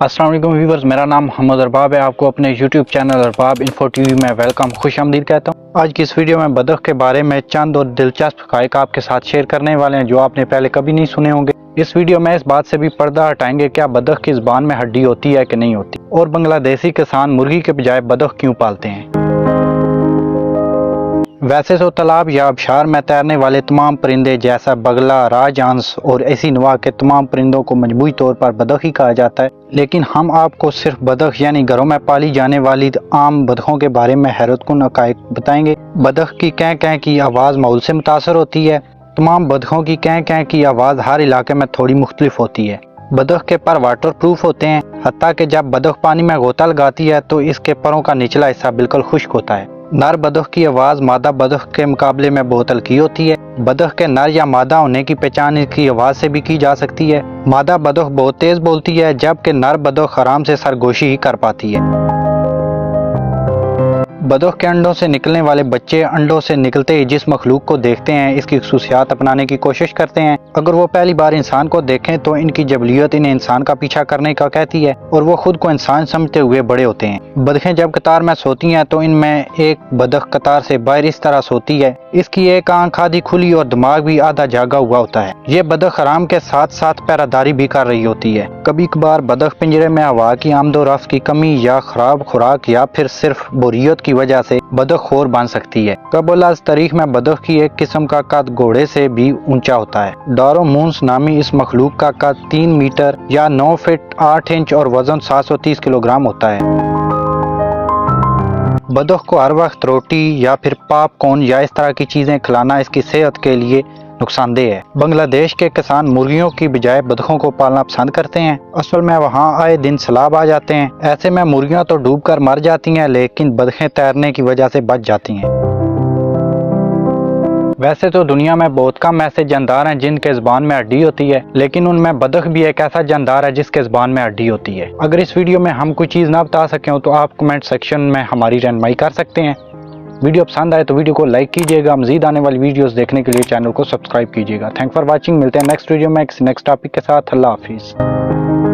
अस्सलाम वालेकुम व्यूअर्स, मेरा नाम मोहम्मद अरबाब है। आपको अपने YouTube channel Arbab info TV में वेलकम, खुश आमदीद कहता हूँ। आज की इस वीडियो में बदख के बारे में चंद और दिलचस्प हक़ाइक़ आपके साथ शेयर करने वाले हैं जो आपने पहले कभी नहीं सुने होंगे। इस वीडियो में इस बात से भी पर्दा हटाएंगे क्या बदख की ज़ुबान में हड्डी होती है कि नहीं होती, और बांग्लादेशी किसान मुर्गी के बजाय बदख क्यों पालते हैं। वैसे तो तालाब या आबशार में तैरने वाले तमाम परिंदे जैसा बगला, राजहंस और ऐसी नवा के तमाम परिंदों को मजमूई तौर पर बदख ही कहा जाता है, लेकिन हम आपको सिर्फ बदख यानी घरों में पाली जाने वाली आम बदखों के बारे में हैरतकुन हक़ाइक़ बताएंगे। बदख की कैं कैं की आवाज़ माहौल से मुतासर होती है। तमाम बदखों की कैं कैं की आवाज़ हर इलाके में थोड़ी मुख्तलिफ होती है। बदख के पर वाटर प्रूफ होते हैं, हत्ता कि जब बदख पानी में गोता लगाती है तो इसके परों का निचला हिस्सा बिल्कुल खुश्क होता है। नर बदख की आवाज़ मादा बदख के मुकाबले में बहुत हल्की होती है। बदख के नर या मादा होने की पहचान इसकी आवाज़ से भी की जा सकती है। मादा बदख बहुत तेज़ बोलती है, जबकि नर बदख आराम से सरगोशी ही कर पाती है। बदख के अंडों से निकलने वाले बच्चे अंडों से निकलते ही जिस मखलूक को देखते हैं इसकी खुसूसियात अपनाने की कोशिश करते हैं। अगर वो पहली बार इंसान को देखें तो इनकी जबलियत इन्हें इंसान का पीछा करने का कहती है और वो खुद को इंसान समझते हुए बड़े होते हैं। बदखें जब कतार में सोती हैं तो इनमें एक बदख कतार से बाहर इस तरह सोती है, इसकी एक आंख आधी खुली और दिमाग भी आधा जागा हुआ होता है। ये बदख आराम के साथ साथ पहरादारी भी कर रही होती है। कभी कभार बदख पिंजरे में हवा की आमदोरफ्त की कमी या खराब खुराक या फिर सिर्फ बोरियत की वजह से बदख खोर बन सकती है। कबल तारीख में बदख की एक किस्म का कद घोड़े से भी ऊंचा होता है। डारोमूंस नामी इस मखलूक का कद 3 मीटर या 9 फीट 8 इंच और वजन 730 किलोग्राम होता है। बदख को हर वक्त रोटी या फिर पॉपकॉर्न या इस तरह की चीजें खिलाना इसकी सेहत के लिए नुकसानदेह है। बांग्लादेश के किसान मुर्गियों की बजाय बदखों को पालना पसंद करते हैं। असल में वहाँ आए दिन सैलाब आ जाते हैं। ऐसे में मुर्गियां तो डूबकर मर जाती हैं, लेकिन बदखें तैरने की वजह से बच जाती हैं। वैसे तो दुनिया में बहुत कम ऐसे जानदार हैं जिनके ज़ुबान में हड्डी होती है, लेकिन उनमें बदख भी एक ऐसा जानदार है जिसके ज़ुबान में हड्डी होती है। अगर इस वीडियो में हम कोई चीज़ ना बता सकें तो आप कमेंट सेक्शन में हमारी रहनुमाई कर सकते हैं। वीडियो पसंद आए तो वीडियो को लाइक कीजिएगा। मज़ीद आने वाली वीडियोस देखने के लिए चैनल को सब्सक्राइब कीजिएगा। Thank for watching. मिलते हैं नेक्स्ट वीडियो में नेक्स्ट टॉपिक के साथ। अल्लाह हाफिज़।